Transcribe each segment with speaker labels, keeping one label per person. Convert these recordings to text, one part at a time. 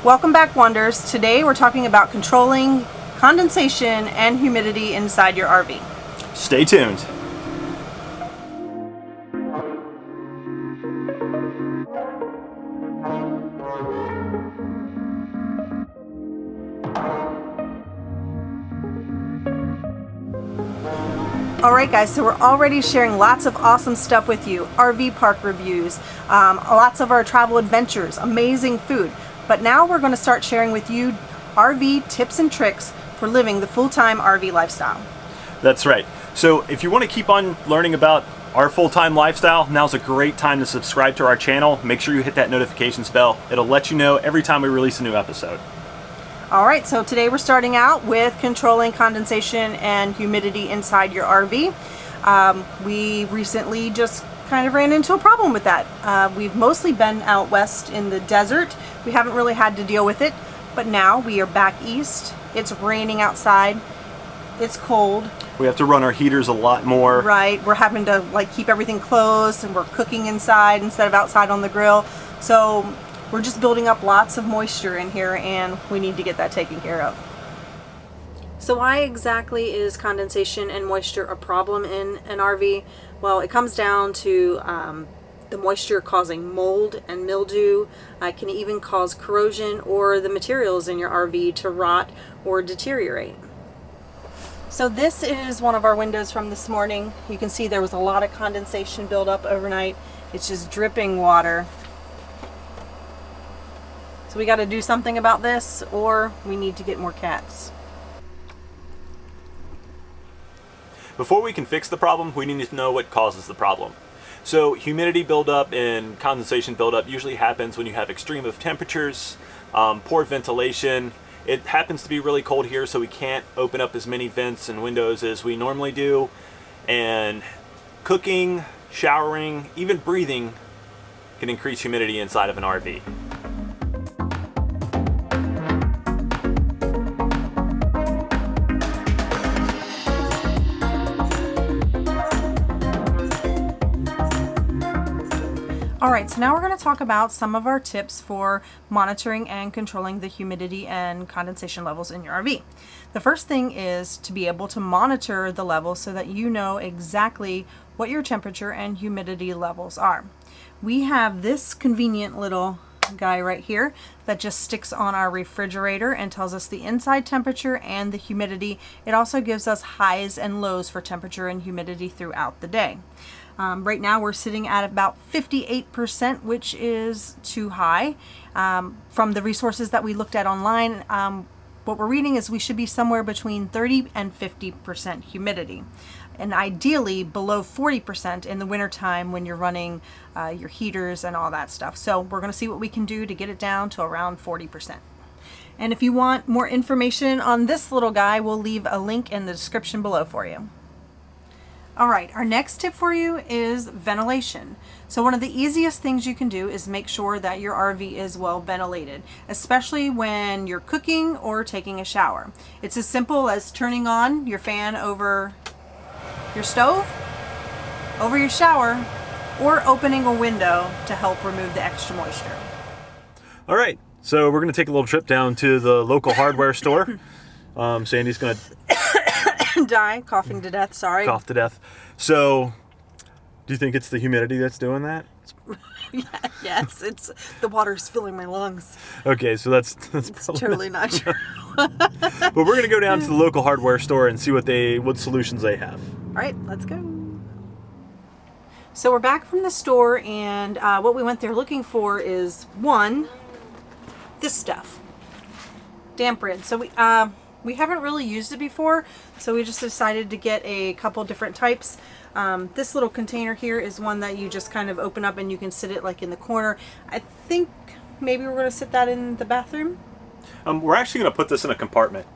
Speaker 1: Welcome back, Wonders. Today we're talking about controlling condensation and humidity inside your RV.
Speaker 2: Stay tuned.
Speaker 1: Alright guys, so we're already sharing lots of awesome stuff with you. RV park reviews, lots of our travel adventures, amazing food. But now we're going to start sharing with you RV tips and tricks for living the full-time RV lifestyle.
Speaker 2: That's right. So if you want to keep on learning about our full-time lifestyle, now's a great time to subscribe to our channel. Make sure you hit that notifications bell. It'll let you know every time we release a new episode.
Speaker 1: Alright, so today we're starting out with controlling condensation and humidity inside your RV. We recently just kind of ran into a problem with that. We've mostly been out west in the desert. We haven't really had to deal with it, but now we are back east. It's raining outside. It's cold.
Speaker 2: We have to run our heaters a lot more.
Speaker 1: Right, we're having to keep everything closed, and we're cooking inside instead of outside on the grill. So we're just building up lots of moisture in here, and we need to get that taken care of. So why exactly is condensation and moisture a problem in an RV? Well, it comes down to the moisture causing mold and mildew. It can even cause corrosion or the materials in your RV to rot or deteriorate. So this is one of our windows from this morning. You can see there was a lot of condensation buildup overnight. It's just dripping water. So we got to do something about this, or we need to get more cats.
Speaker 2: Before we can fix the problem, we need to know what causes the problem. So humidity buildup and condensation buildup usually happens when you have extreme of temperatures, poor ventilation. It happens to be really cold here, so we can't open up as many vents and windows as we normally do. And cooking, showering, even breathing can increase humidity inside of an RV.
Speaker 1: Alright, so now we're going to talk about some of our tips for monitoring and controlling the humidity and condensation levels in your RV. The first thing is to be able to monitor the levels so that you know exactly what your temperature and humidity levels are. We have this convenient little guy right here that just sticks on our refrigerator and tells us the inside temperature and the humidity. It also gives us highs and lows for temperature and humidity throughout the day. Right now we're sitting at about 58%, which is too high. From the resources that we looked at online, what we're reading is we should be somewhere between 30 and 50% humidity. And ideally below 40% in the wintertime when you're running your heaters and all that stuff. So we're going to see what we can do to get it down to around 40%. And if you want more information on this little guy, we'll leave a link in the description below for you. Alright, our next tip for you is ventilation. So one of the easiest things you can do is make sure that your RV is well ventilated, especially when you're cooking or taking a shower. It's as simple as turning on your fan over your stove, over your shower, or opening a window to help remove the extra moisture.
Speaker 2: Alright, so we're going to take a little trip down to the local hardware store. Sandy's going to
Speaker 1: die, coughing to death, sorry.
Speaker 2: Cough to death. So, do you think it's the humidity that's doing that?
Speaker 1: Yes, it's the water's filling my lungs.
Speaker 2: Okay, so that's
Speaker 1: totally not true.
Speaker 2: But we're going to go down to the local hardware store and see what solutions they have.
Speaker 1: All right, let's go. So we're back from the store, and what we went there looking for is this stuff, damp rid. So we haven't really used it before, so we just decided to get a couple different types. This little container here is one that you just kind of open up and you can sit it in the corner. I think maybe we're going to sit that in the bathroom.
Speaker 2: We're actually going to put this in a compartment.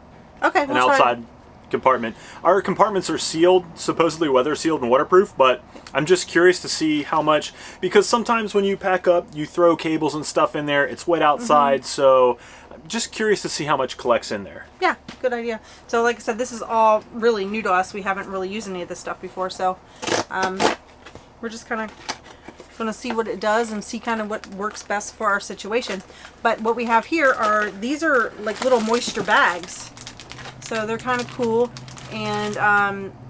Speaker 1: Okay,
Speaker 2: an outside compartment. Our compartments are sealed, supposedly weather sealed and waterproof, but I'm just curious to see how much, because sometimes when you pack up, you throw cables and stuff in there, it's wet outside, so I'm just curious to see how much collects in there.
Speaker 1: Yeah, good idea. So like I said, this is all really new to us. We haven't really used any of this stuff before, so we're just kind of going to see what it does and see kind of what works best for our situation. But what we have here are, these are like little moisture bags. So they're kind of cool, and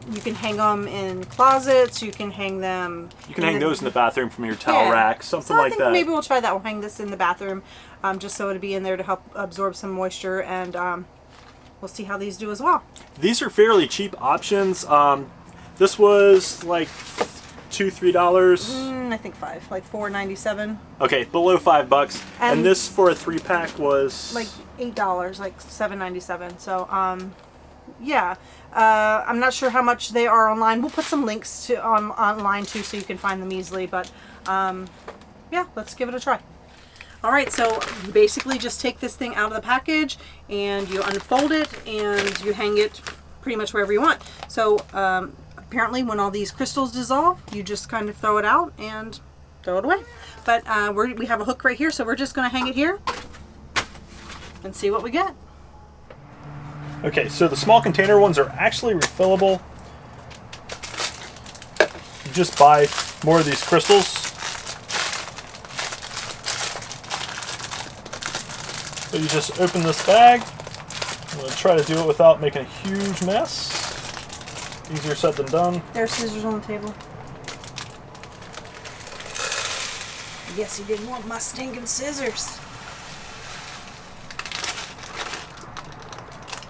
Speaker 1: you can hang them in closets, you can hang them...
Speaker 2: You can hang those in the bathroom from your towel rack, something like that.
Speaker 1: Maybe we'll try that. We'll hang this in the bathroom just so it'll be in there to help absorb some moisture, and we'll see how these do as well.
Speaker 2: These are fairly cheap options. This was like $2-3.
Speaker 1: I think $5, like $4.97.
Speaker 2: Okay, below $5. And this for a 3-pack was
Speaker 1: like $8, like $7.97. So yeah, I'm not sure how much they are online. We'll put some links to online too, so you can find them easily. But yeah, let's give it a try. All right, so you basically just take this thing out of the package and you unfold it and you hang it pretty much wherever you want. So apparently when all these crystals dissolve, you just kind of throw it out and throw it away. But we have a hook right here, so we're just going to hang it here and see what we get.
Speaker 2: Okay, so the small container ones are actually refillable. You just buy more of these crystals. So you just open this bag. I'm going to try to do it without making a huge mess. Easier said than done.
Speaker 1: There's scissors on the table. I guess he didn't want my stinking scissors.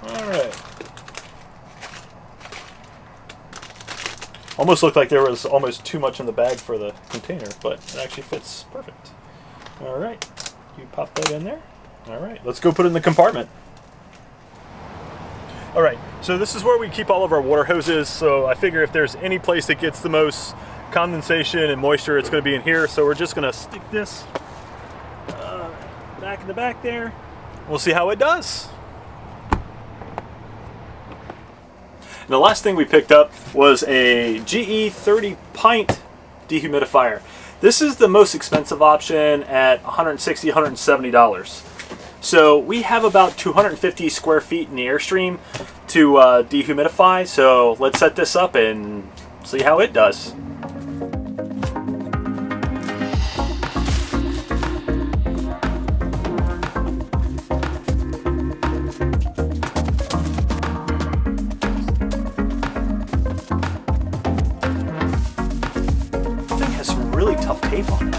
Speaker 2: Alright. Almost looked like there was almost too much in the bag for the container, but it actually fits perfect. Alright. You pop that in there. Alright, let's go put it in the compartment. Alright, so this is where we keep all of our water hoses, so I figure if there's any place that gets the most condensation and moisture, it's going to be in here. So we're just going to stick this back in the back there. We'll see how it does. And the last thing we picked up was a GE 30 pint dehumidifier. This is the most expensive option at $160, $170. So we have about 250 square feet in the Airstream to dehumidify. So let's set this up and see how it does. This thing has some really tough tape on it.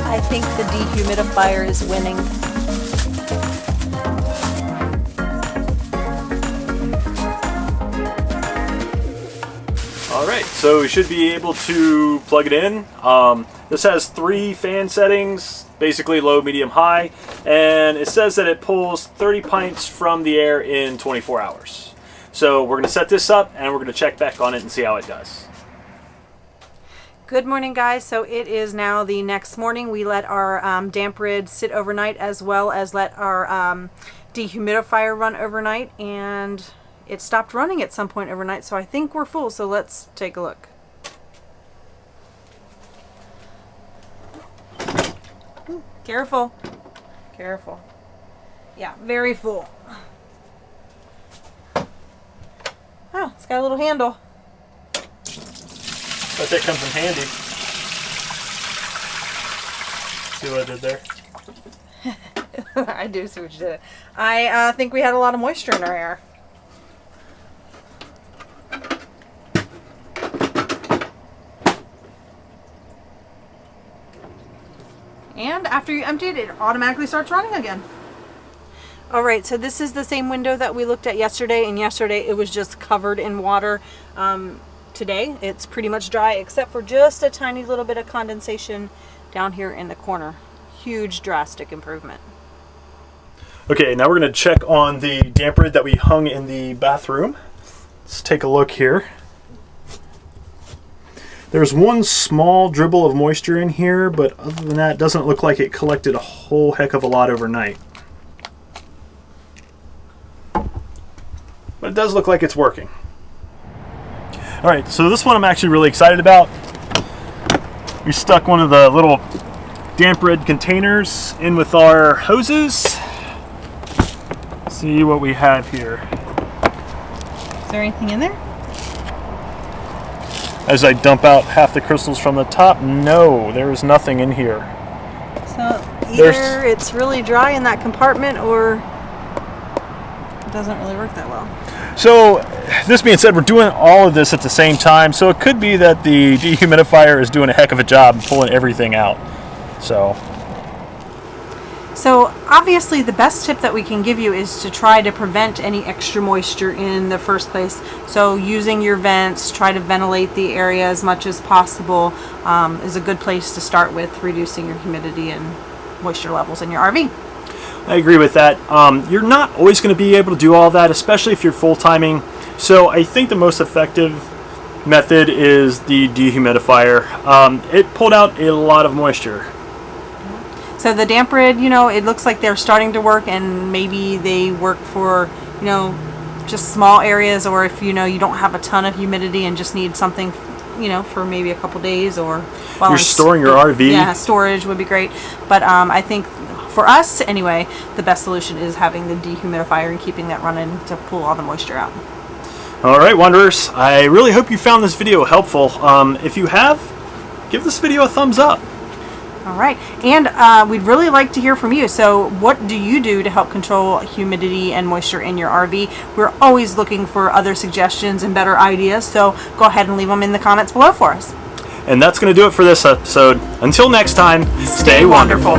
Speaker 1: I think the dehumidifier is winning.
Speaker 2: Alright, so we should be able to plug it in. This has 3 fan settings, basically low, medium, high, and it says that it pulls 30 pints from the air in 24 hours. So we're going to set this up and we're going to check back on it and see how it does.
Speaker 1: Good morning, guys. So it is now the next morning. We let our damp rid sit overnight, as well as let our dehumidifier run overnight, and it stopped running at some point overnight, so I think we're full. So let's take a look. Ooh, careful. Careful. Yeah, very full. Oh, it's got a little handle.
Speaker 2: But that comes in handy. See what I did there?
Speaker 1: I do see what you did. I think we had a lot of moisture in our air. And after you empty it, it automatically starts running again. Alright, so this is the same window that we looked at yesterday, and yesterday it was just covered in water. Today it's pretty much dry, except for just a tiny little bit of condensation down here in the corner. Huge drastic improvement.
Speaker 2: Okay, now we're going to check on the damp rid that we hung in the bathroom. Let's take a look here. There's one small dribble of moisture in here, but other than that, it doesn't look like it collected a whole heck of a lot overnight. But it does look like it's working. Alright, so this one I'm actually really excited about. We stuck one of the little damp rid containers in with our hoses. See what we have here.
Speaker 1: Is there anything in there?
Speaker 3: As I dump out half the crystals from the top, no, there is nothing in here.
Speaker 1: So either it's really dry in that compartment or it doesn't really work that well.
Speaker 3: So this being said, we're doing all of this at the same time, so it could be that the dehumidifier is doing a heck of a job pulling everything out.
Speaker 1: So obviously the best tip that we can give you is to try to prevent any extra moisture in the first place. So using your vents, try to ventilate the area as much as possible is a good place to start with reducing your humidity and moisture levels in your RV.
Speaker 3: I agree with that. You're not always going to be able to do all that, especially if you're full-timing. So I think the most effective method is the dehumidifier. It pulled out a lot of moisture.
Speaker 1: So the damp rid, you know, it looks like they're starting to work, and maybe they work for, you know, just small areas, or if, you know, you don't have a ton of humidity and just need something, you know, for maybe a couple days, or while
Speaker 3: you're storing your RV.
Speaker 1: Yeah, storage would be great. But I think for us anyway, the best solution is having the dehumidifier and keeping that running to pull all the moisture out.
Speaker 3: All right, Wanderers, I really hope you found this video helpful. If you have, give this video a thumbs up.
Speaker 1: All right, and we'd really like to hear from you. So what do you do to help control humidity and moisture in your RV? We're always looking for other suggestions and better ideas, so go ahead and leave them in the comments below for us.
Speaker 3: And that's going to do it for this episode. Until next time, stay wonderful.